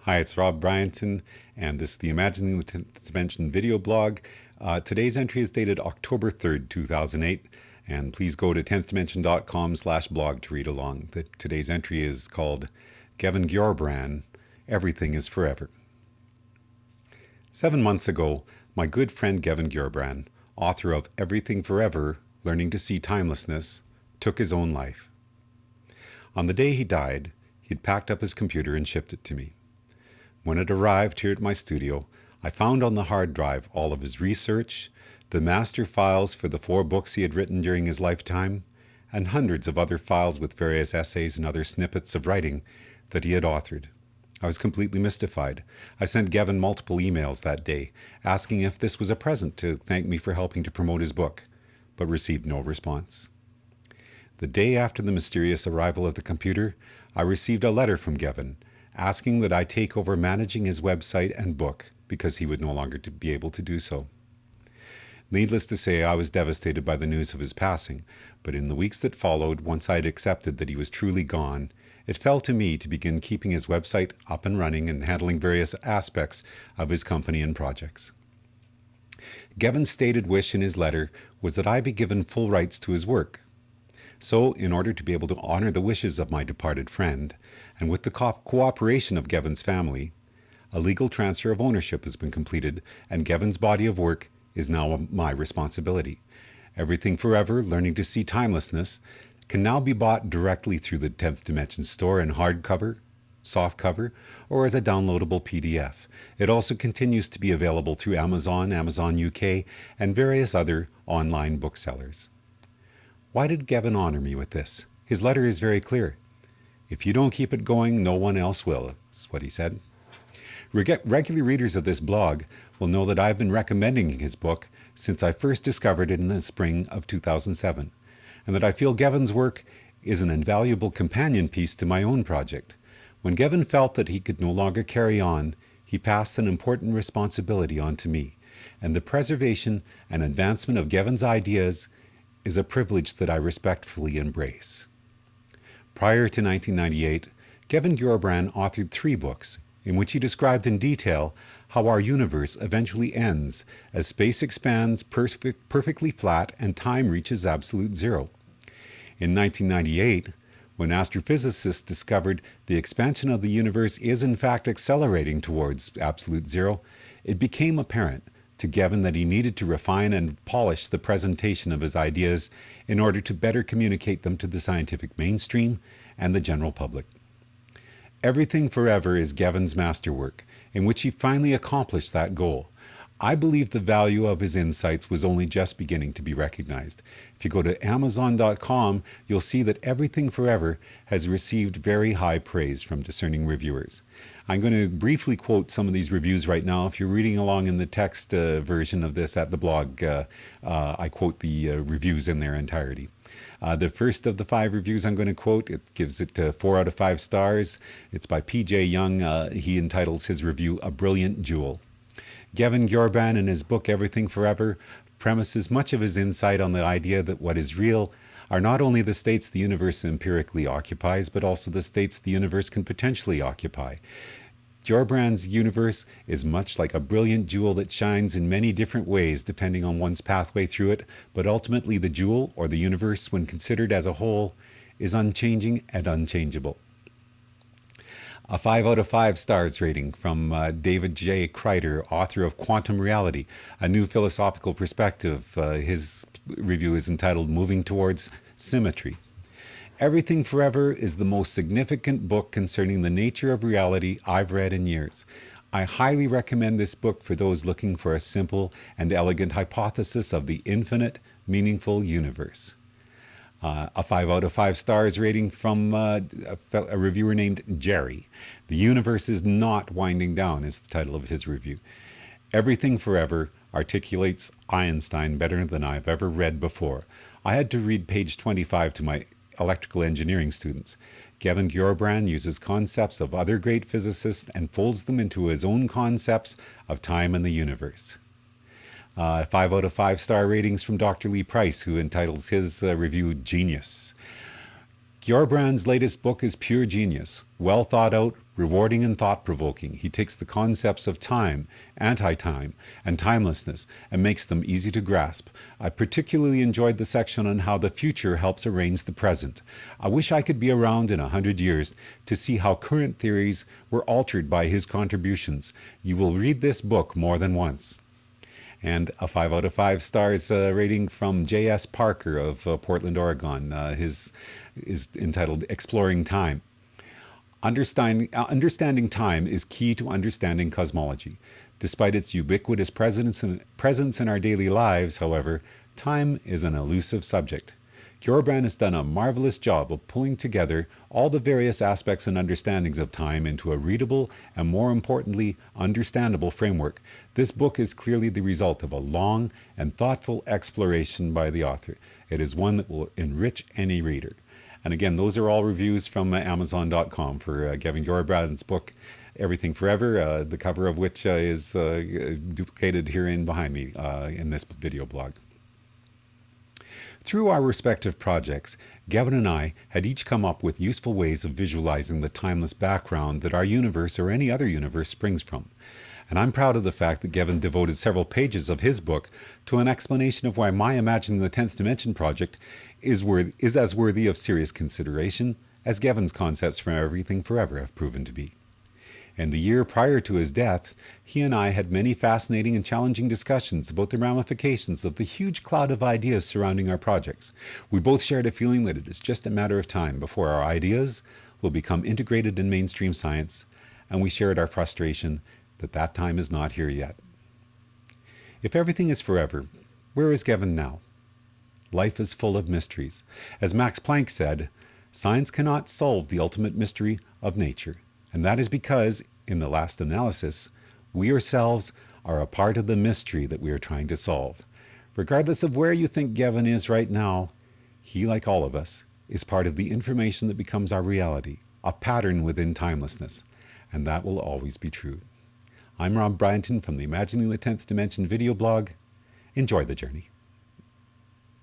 Hi, it's Rob Bryanton, and this is the Imagining the 10th Dimension video blog. Today's entry is dated October 3rd, 2008, and please go to 10thdimension.com/blog to read along. Today's entry is called Gevin Giorbran, Everything is Forever. 7 months ago, my good friend Gevin Giorbran, author of Everything Forever, Learning to See Timelessness, took his own life. On the day he died, he'd packed up his computer and shipped it to me. When it arrived here at my studio, I found on the hard drive all of his research, the master files for the 4 books he had written during his lifetime, and hundreds of other files with various essays and other snippets of writing that he had authored. I was completely mystified. I sent Gevin multiple emails that day, asking if this was a present to thank me for helping to promote his book, but received no response. The day after the mysterious arrival of the computer, I received a letter from Gevin, asking that I take over managing his website and book because he would no longer be able to do so. Needless to say, I was devastated by the news of his passing, but in the weeks that followed, once I had accepted that he was truly gone, it fell to me to begin keeping his website up and running and handling various aspects of his company and projects. Gevin's stated wish in his letter was that I be given full rights to his work. So, in order to be able to honor the wishes of my departed friend, and with the cooperation of Gevin's family, a legal transfer of ownership has been completed, and Gevin's body of work is now my responsibility. Everything Forever, Learning to See Timelessness, can now be bought directly through the 10th Dimension store in hardcover, softcover, or as a downloadable PDF. It also continues to be available through Amazon, Amazon UK, and various other online booksellers. Why did Gevin honor me with this? His letter is very clear. If you don't keep it going, no one else will, is what he said. Regular readers of this blog will know that I've been recommending his book since I first discovered it in the spring of 2007, and that I feel Gevin's work is an invaluable companion piece to my own project. When Gevin felt that he could no longer carry on, he passed an important responsibility on to me, and the preservation and advancement of Gevin's ideas is a privilege that I respectfully embrace. Prior to 1998, Gevin Giorbran authored 3 books in which he described in detail how our universe eventually ends as space expands perfectly flat and time reaches absolute zero. In 1998, when astrophysicists discovered the expansion of the universe is in fact accelerating towards absolute zero, it became apparent to Gevin that he needed to refine and polish the presentation of his ideas in order to better communicate them to the scientific mainstream and the general public. Everything Forever is Gevin's masterwork, in which he finally accomplished that goal. I believe the value of his insights was only just beginning to be recognized. If you go to Amazon.com, you'll see that Everything Forever has received very high praise from discerning reviewers. I'm going to briefly quote some of these reviews right now. If you're reading along in the text version of this at the blog, I quote the reviews in their entirety. The first of the 5 reviews I'm going to quote, it gives it 4 out of 5 stars. It's by P.J. Young. He entitles his review, A Brilliant Jewel. Gevin Giorbran, in his book Everything Forever, premises much of his insight on the idea that what is real are not only the states the universe empirically occupies, but also the states the universe can potentially occupy. Giorbran's universe is much like a brilliant jewel that shines in many different ways depending on one's pathway through it, but ultimately the jewel, or the universe, when considered as a whole, is unchanging and unchangeable. A 5 out of 5 stars rating from David J. Kreider, author of Quantum Reality, a new philosophical perspective. His review is entitled Moving Towards Symmetry. Everything Forever is the most significant book concerning the nature of reality I've read in years. I highly recommend this book for those looking for a simple and elegant hypothesis of the infinite, meaningful universe. A 5 out of 5 stars rating from a reviewer named Jerry. The universe is not winding down is the title of his review. Everything Forever articulates Einstein better than I've ever read before. I had to read page 25 to my electrical engineering students. Gevin Giorbran uses concepts of other great physicists and folds them into his own concepts of time and the universe. 5 out of 5 star ratings from Dr. Lee Price, who entitles his review Genius. Giorbran's latest book is pure genius, well thought out, Rewarding and thought-provoking, he takes the concepts of time, anti-time, and timelessness and makes them easy to grasp. I particularly enjoyed the section on how the future helps arrange the present. I wish I could be around in 100 years to see how current theories were altered by his contributions. You will read this book more than once. And a 5 out of 5 stars rating from J.S. Parker of Portland, Oregon. His is entitled Exploring Time. Understanding time is key to understanding cosmology. Despite its ubiquitous presence in our daily lives, however, time is an elusive subject. Giorbran has done a marvelous job of pulling together all the various aspects and understandings of time into a readable and, more importantly, understandable framework. This book is clearly the result of a long and thoughtful exploration by the author. It is one that will enrich any reader. And again, those are all reviews from Amazon.com for Gevin Giorbran's book, Everything Forever, the cover of which is duplicated herein behind me in this video blog. Through our respective projects, Gevin and I had each come up with useful ways of visualizing the timeless background that our universe or any other universe springs from. And I'm proud of the fact that Gevin devoted several pages of his book to an explanation of why my Imagining the 10th Dimension project is as worthy of serious consideration as Gevin's concepts from Everything Forever have proven to be. In the year prior to his death, he and I had many fascinating and challenging discussions about the ramifications of the huge cloud of ideas surrounding our projects. We both shared a feeling that it is just a matter of time before our ideas will become integrated in mainstream science, and we shared our frustration that time is not here yet. If everything is forever, where is Gevin now? Life is full of mysteries. As Max Planck said, science cannot solve the ultimate mystery of nature. And that is because, in the last analysis, we ourselves are a part of the mystery that we are trying to solve. Regardless of where you think Gevin is right now, he, like all of us, is part of the information that becomes our reality, a pattern within timelessness. And that will always be true. I'm Bryanton from the Imagining the 10th Dimension video blog. Enjoy the journey.